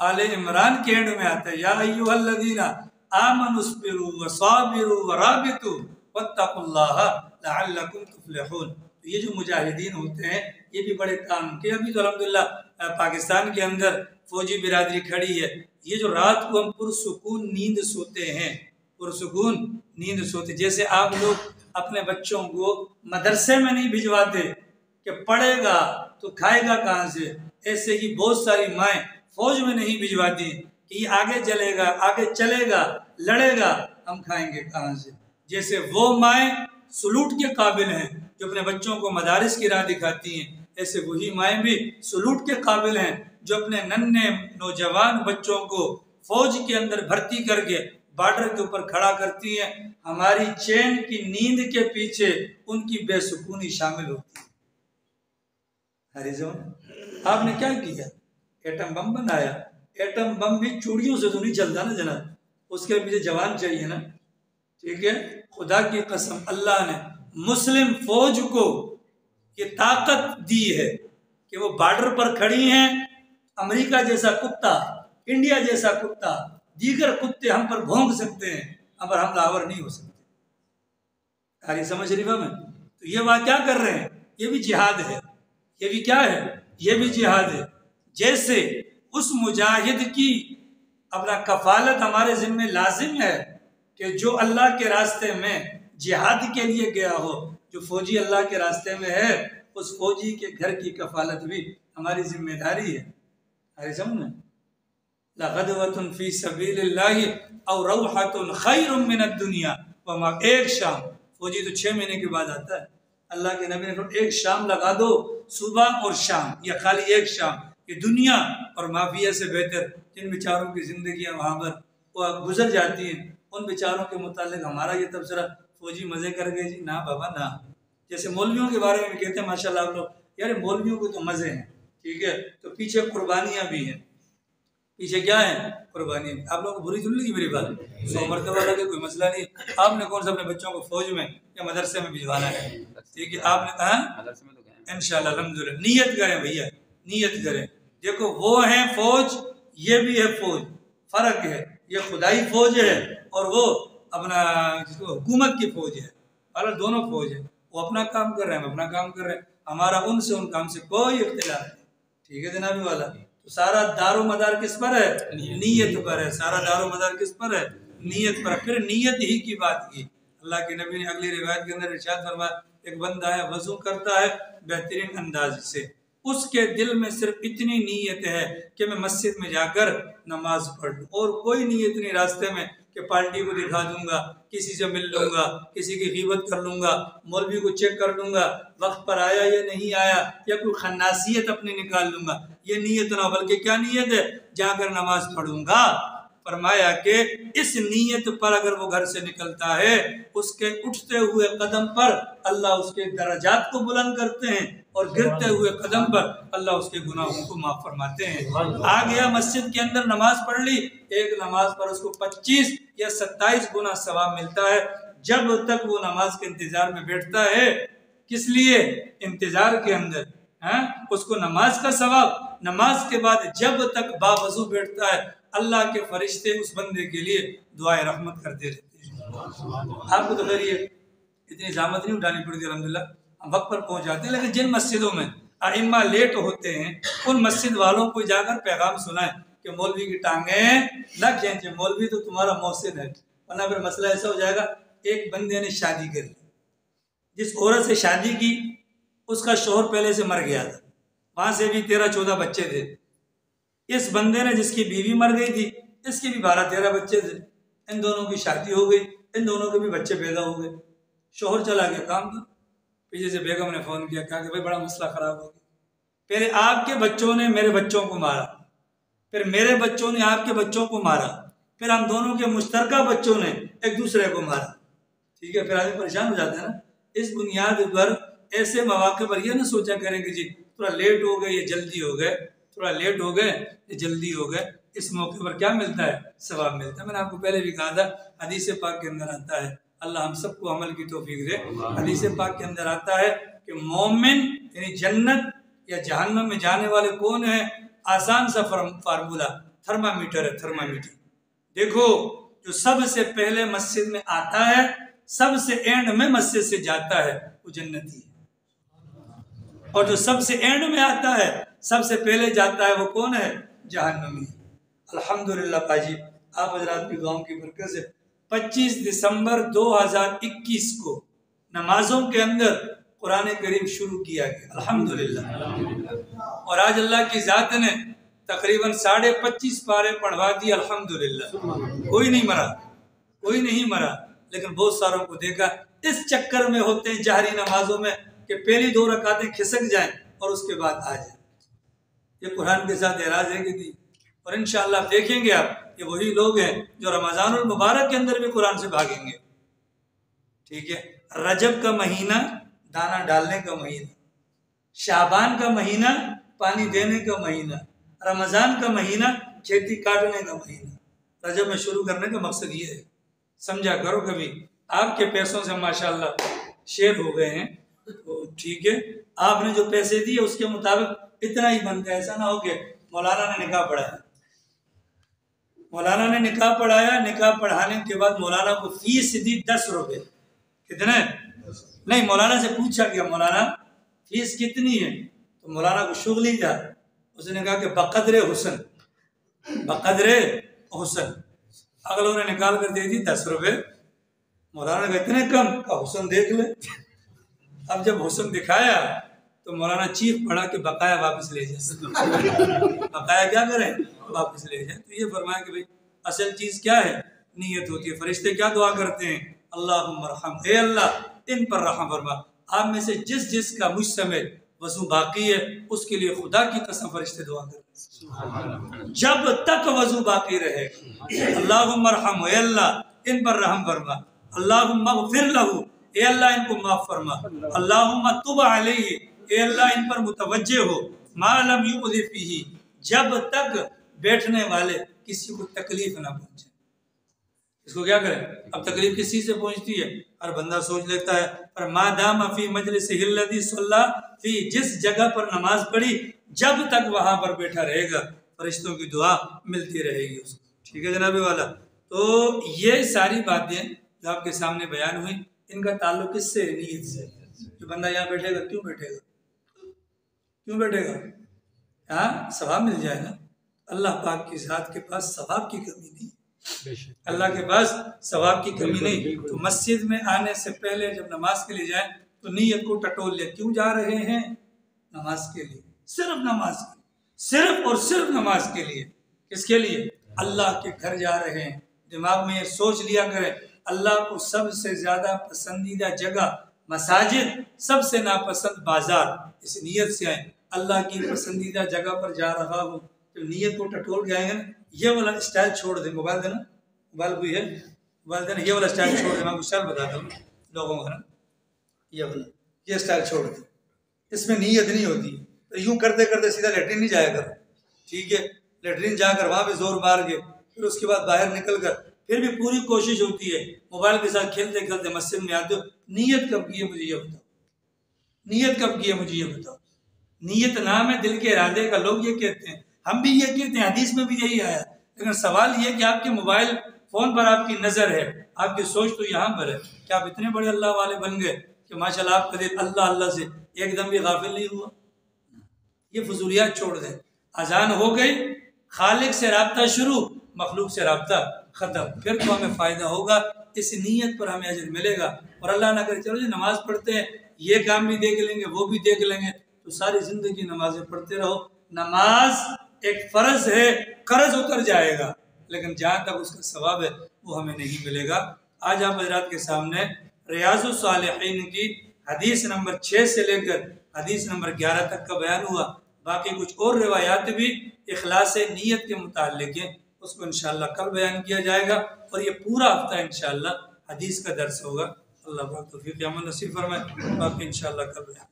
آل عمران کے اینڈ میں آتا ہے یا ایھا الذین آمنوا اصبروا وصابروا ورابطوا واتقوا اللہ لعلکم تفلحون۔ یہ جو مجاہدین ہوتے ہیں یہ بھی بڑے کام کے، ابھی تو الحمدللہ پاکستان کے اندر فوجی برادری کھڑی ہے، یہ جو رات کو ہم پرسکون نیند سوتے ہیں، پرسکون نیند سوتے، جیسے آپ لوگ اپنے بچوں کو مدرسے میں نہیں بھجواتے کہ پڑھے گا تو کھائے گا کہاں سے، ایسے ہی بہت ساری مائیں فوج میں نہیں بھجواتی کہ یہ آگے چلے گا، آگے چلے گا، لڑے گا، ہم کھائیں گے کہاں سے۔ جیسے وہ مائیں سلوٹ کے قابل ہیں جو اپنے بچوں کو مدارس کی راہ دکھاتی ہیں، ایسے وہی مائیں بھی سلوٹ کے قابل ہیں جو اپنے ننھے نوجوان بچوں کو فوج کے اندر بھرتی کر کے بارڈر کے اوپر کھڑا کرتی ہیں۔ ہماری چین کی نیند کے پیچھے ان کی بے سکونی شامل ہوتی ہے۔ آپ نے کیا کیا؟ ایٹم بم بنایا، ایٹم بم بھی چوڑیوں سے تو نہیں چلتا نا جناب، اس کے پیچھے جوان چاہیے نا، ٹھیک ہے۔ خدا کی قسم اللہ نے مسلم فوج کو یہ طاقت دی ہے کہ وہ بارڈر پر کھڑی ہیں، امریکہ جیسا کتا، انڈیا جیسا کتا، دیگر کتے ہم پر بھونک سکتے ہیں، ہم پر حملہ آور نہیں ہو سکتے۔ ساری سمجھ شریفہ میں تو یہ بات کیا کر رہے ہیں؟ یہ بھی جہاد ہے، یہ بھی کیا ہے؟ یہ بھی جہاد ہے۔ جیسے اس مجاہد کی اپنا کفالت ہمارے ذمہ لازم ہے کہ جو اللہ کے راستے میں جہاد کے لیے گیا ہو، جو فوجی اللہ کے راستے میں ہے، اس فوجی کے گھر کی کفالت بھی ہماری ذمہ داری ہے۔ ساری سمجھ میں لَغَدْوَةٌ فِي سَبِيلِ اللَّهِ أَوْ رَوْحَةٌ خَيْرٌ مِّنَ الدُّنْيَا وَمَا، ایک شام، فوجی تو 6 مہینے کے بعد آتا ہے، اللہ کے نبی نے فرمایا ایک شام لگا دو، صبح اور شام، یا خالی ایک شام، یہ دنیا اور مافیا سے بہتر جن بیچاروں کی زندگیاں وہاں پر وہ گزر جاتی ہیں، ان بیچاروں کے متعلق ہمارا یہ تبصرہ فوجی مزے کر گئے جی، نہ بابا نہ۔ جیسے مولویوں کے بارے میں بھی کہتے ہیں ماشاءاللہ آپ لوگ، یار مولویوں کو تو مزے ہیں، ٹھیک ہے، تو پیچھے قربانیاں بھی ہیں، پیچھے کیا ہیں؟ قربانی۔ آپ لوگوں کو بری تو نہیں لگی میری بات؟ 100 مرتبہ لگے کوئی مسئلہ نہیں، آپ نے کون سا اپنے بچوں کو فوج میں یا مدرسے میں بھجوانا ہے، ٹھیک ہے، آپ نے کہا انشاءاللہ الحمدللہ نیت کریں بھیا، نیت کریں۔ دیکھو وہ ہیں فوج، یہ بھی ہے فوج، فرق ہے، یہ خدائی فوج ہے اور وہ اپنا حکومت کی فوج ہے، اور دونوں فوج ہے، وہ اپنا کام کر رہے ہیں، ہم اپنا کام کر رہے ہیں، ہمارا ان سے ان کام سے کوئی اختلاف نہیں، ٹھیک ہے جناب والا۔ تو سارا دار و مدار کس پر ہے؟ نیت پر ہے، سارا دار و مدار کس پر ہے؟ نیت پر۔ پھر نیت ہی کی بات کی، اللہ کے نبی نے اگلی روایت کے اندر ارشاد فرمایا، ایک بندہ ہے وضو کرتا ہے بہترین انداز سے، اس کے دل میں صرف اتنی نیت ہے کہ میں مسجد میں جا کر نماز پڑھ لوں، اور کوئی نیت نہیں راستے میں کہ پارٹی کو دکھا دوں گا، کسی سے مل لوں گا، کسی کی غیبت کر لوں گا، مولوی کو چیک کر لوں گا وقت پر آیا یا نہیں آیا، یا کوئی خناسیت اپنی نکال لوں گا، یہ نیت نہ، بلکہ کیا نیت ہے؟ جا کر نماز پڑھوں گا۔ فرمایا کہ اس نیت پر اگر وہ گھر سے نکلتا ہے، اس کے اٹھتے ہوئے قدم پر اللہ اس کے درجات کو بلند کرتے ہیں، اور گرتے ہوئے قدم پر اللہ اس کے گناہوں کو معاف فرماتے ہیں۔ آ گیا مسجد کے اندر نماز پڑھ لی، ایک نماز پر اس کو 25 یا 27 گنا ثواب ملتا ہے، جب تک وہ نماز کے انتظار میں بیٹھتا ہے۔ کس لیے؟ انتظار کے اندر اس کو نماز کا ثواب، نماز کے بعد جب تک باوضو بیٹھتا ہے اللہ کے فرشتے اس بندے کے لیے دعائے رحمت کرتے رہتے ہیں۔ آپ کو تو خیر یہ اتنی زحمت نہیں اٹھانی پڑتی، الحمدللہ ہم وقت پر پہنچ جاتے ہیں، لیکن جن مسجدوں میں ائمہ لیٹ ہوتے ہیں ان مسجد والوں کو جا کر پیغام سنائیں کہ مولوی کی ٹانگیں نہ کھینچیں، مولوی تو تمہارا محسن ہے، ورنہ پھر مسئلہ ایسا ہو جائے گا۔ ایک بندے نے شادی کر لی، جس عورت سے شادی کی اس کا شوہر پہلے سے مر گیا تھا، وہاں سے بھی 13-14 بچے تھے۔ اس بندے نے جس کی بیوی مر گئی تھی، اس کے بھی 12-13 بچے تھے، ان دونوں کی شادی ہو گئی، ان دونوں کے بھی بچے پیدا ہو گئے، شوہر چلا گیا کام پر، پیچھے سے بیگم نے فون کیا، کہا کہ بھائی بڑا مسئلہ خراب ہو گیا، پہلے آپ کے بچوں نے میرے بچوں کو مارا، پھر میرے بچوں نے آپ کے بچوں کو مارا، پھر ہم دونوں کے مشترکہ بچوں نے ایک دوسرے کو مارا، ٹھیک ہے، پھر آدمی پریشان ہو جاتا ہے نا۔ اس بنیاد پر ایسے مواقع پر یہ نہ سوچا کریں کہ جی تھوڑا لیٹ ہو گئے یا جلدی ہو گئے، تھوڑا لیٹ ہو گئے یا جلدی ہو گئے، اس موقع پر کیا ملتا ہے؟ ثواب ملتا ہے۔ میں نے آپ کو پہلے بھی کہا تھا، حدیث پاک کے اندر آتا ہے، اللہ ہم سب کو عمل کی توفیق دے، حدیث پاک کے اندر آتا ہے کہ مومن یعنی جنت یا جہنم میں جانے والے کون ہیں؟ آسان سا فارمولہ تھرمامیٹر ہے، تھرمامیٹر۔ دیکھو جو سب سے پہلے مسجد میں آتا ہے، سب سے اینڈ میں مسجد سے جاتا ہے، وہ جنتی ہے، اور جو سب سے اینڈ میں آتا ہے، سب سے پہلے جاتا ہے، وہ کون ہے؟ جہنمی۔ الحمدللہ باجی آپ حضرات کی دعاؤں کی برکت سے 25 دسمبر 2021 کو نمازوں کے اندر قرآن کریم شروع کیا گیا، الحمدللہ، اور آج اللہ کی ذات نے تقریباً 25.5 پارے پڑھوا دی، الحمدللہ۔ کوئی نہیں مرا، کوئی نہیں مرا، لیکن بہت ساروں کو دیکھا اس چکر میں ہوتے ہیں جہری نمازوں میں کہ پہلی 2 رکعتیں کھسک جائیں اور اس کے بعد آ جائیں۔ یہ قرآن کے ساتھ اعراض ہے کہ نہیں؟ اور انشاءاللہ آپ دیکھیں گے، آپ یہ وہی لوگ ہیں جو رمضان المبارک کے اندر بھی قرآن سے بھاگیں گے، ٹھیک ہے۔ رجب کا مہینہ دانہ ڈالنے کا مہینہ، شعبان کا مہینہ پانی دینے کا مہینہ، رمضان کا مہینہ کھیتی کاٹنے کا مہینہ۔ رجب میں شروع کرنے کا مقصد یہ ہے، سمجھا کرو کبھی آپ کے پیسوں سے ماشاءاللہ شیر ہو گئے ہیں، ٹھیک ہے، آپ نے جو پیسے دیے اس کے مطابق اتنا ہی بنتا ہے، ایسا نہ ہو کہ مولانا نے نکاح پڑھایا، مولانا نے نکاح پڑھایا، نکاح پڑھانے کے بعد مولانا کو فیس دی 10 روپے، کتنے؟ نہیں، مولانا سے پوچھا گیا مولانا فیس کتنی ہے؟ تو مولانا کو شغلی تھا، اس نے کہا کہ بقدر حسن، بقدر حسن، اگلوں نے نکال کر دے دی 10 روپے، مولانا نے کہا اتنے کم؟ کا حسن دیکھ لے۔ اب جب حسن دکھایا تو مولانا چیخ پڑا کہ بقایا واپس لے جائے، بقایا کیا کریں؟ واپس لے جائیں۔ تو یہ فرمایا کہ بھئی اصل چیز کیا ہے؟ نیت ہوتی ہے۔ فرشتے کیا دعا کرتے ہیں؟ اللہم ارحم، اے اللہ ان پر رحم فرما۔ آپ میں سے جس کا مجھ سمیت وضو باقی ہے اس کے لیے خدا کی قسم فرشتے دعا کرتے ہیں، جب تک وضو باقی رہے گا۔ اللہم ارحم، اے اللہ ان پر رحم فرما، اللہم اغفر لہو، اے اللہ ان کو معاف فرما، اللہم تب علیہ، اے اللہ ان پر متوجہ ہو، ما لم یؤذ فیہ، جب تک بیٹھنے والے کسی کو تکلیف نہ پہنچے۔ اس کو کیا کریں؟ اب تکلیف کسی سے پہنچتی ہے، ہر بندہ سوچ لیتا ہے، پر ما دام فی مجلسہ الذی صلی فی، جس جگہ پر نماز پڑھی جب تک وہاں پر بیٹھا رہے گا فرشتوں کی دعا ملتی رہے گی اس کو، ٹھیک ہے جناب والا۔ تو یہ ساری باتیں جو آپ کے سامنے بیان ہوئی ان کا تعلق کس سے؟ نیت سے. جو بندہ یہاں بیٹھے گا کیوں بیٹھے گا؟ کیوں بیٹھے گا؟ ہاں ثواب مل جائے نا. اللہ پاک کی ذات کے پاس ثواب کی کمی نہیں. اللہ کے پاس ثواب کی کمی نہیں. تو مسجد میں آنے سے پہلے جب نماز کے لیے جائیں تو نیت کو ٹٹول لیں. کیوں جا رہے ہیں؟ نماز کے لیے. صرف نماز کے لیے. صرف اور صرف نماز کے لیے. کس کے لیے؟ اللہ کے گھر جا رہے ہیں. دماغ میں یہ سوچ لیا کریں اللہ کو سب سے زیادہ پسندیدہ جگہ مساجد، سب سے ناپسند بازار. اس نیت سے آئیں اللہ کی پسندیدہ جگہ پر جا رہا ہوں. تو نیت کو ٹٹول کے آئیں گے نا. یہ والا اسٹائل چھوڑ دیں. موبائل دینا، موبائل کوئی ہے؟ موبائل دینا. یہ والا اسٹائل چھوڑ دیں. میں آپ کو اسٹائل بتاتا ہوں لوگوں کا نا. یہ والا یہ اسٹائل چھوڑ دیں. اس میں نیت نہیں ہوتی. تو یوں کرتے کرتے سیدھا لیٹرین نہیں جایا کر. ٹھیک ہے، لیٹرین جا کر وہاں پہ زور مار کے پھر اس کے بعد باہر نکل کر پھر بھی پوری کوشش ہوتی ہے موبائل کے ساتھ کھیلتے کھیلتے مسجد میں آتے ہو. نیت کب کی ہے مجھے یہ بتاؤ. نیت کب کی ہے مجھے یہ بتاؤ. نیت نام ہے دل کے ارادے کا. لوگ یہ کہتے ہیں، ہم بھی یہ کہتے ہیں، حدیث میں بھی یہی آیا. لیکن سوال یہ کہ آپ کے موبائل فون پر آپ کی نظر ہے، آپ کی سوچ تو یہاں پر ہے. کیا آپ اتنے بڑے اللہ والے بن گئے کہ ماشاءاللہ آپ کا دل اللہ اللہ سے ایک دم بھی غافل نہیں ہوا؟ یہ فضولیات چھوڑ دیں. اذان ہو گئی، خالق سے رابطہ شروع، مخلوق سے رابطہ ختم. پھر تو ہمیں فائدہ ہوگا. اس نیت پر ہمیں اجر ملے گا. اور اللہ نہ کرے چلو جی نماز پڑھتے ہیں، یہ کام بھی دیکھ لیں گے وہ بھی دیکھ لیں گے، تو ساری زندگی نمازیں پڑھتے رہو. نماز ایک فرض ہے، قرض اتر جائے گا، لیکن جہاں تک اس کا ثواب ہے وہ ہمیں نہیں ملے گا. آج آپ حضرات کے سامنے ریاض الصالحین کی حدیث نمبر 6 سے لے کر حدیث نمبر 11 تک کا بیان ہوا. باقی کچھ اور روایات بھی اخلاص نیت کے متعلق ہیں، اس کو انشاءاللہ کل بیان کیا جائے گا. اور یہ پورا ہفتہ انشاءاللہ حدیث کا درس ہوگا. اللہ پاک توفیق عمل نصیب فرمائے. باقی انشاءاللہ کل بیان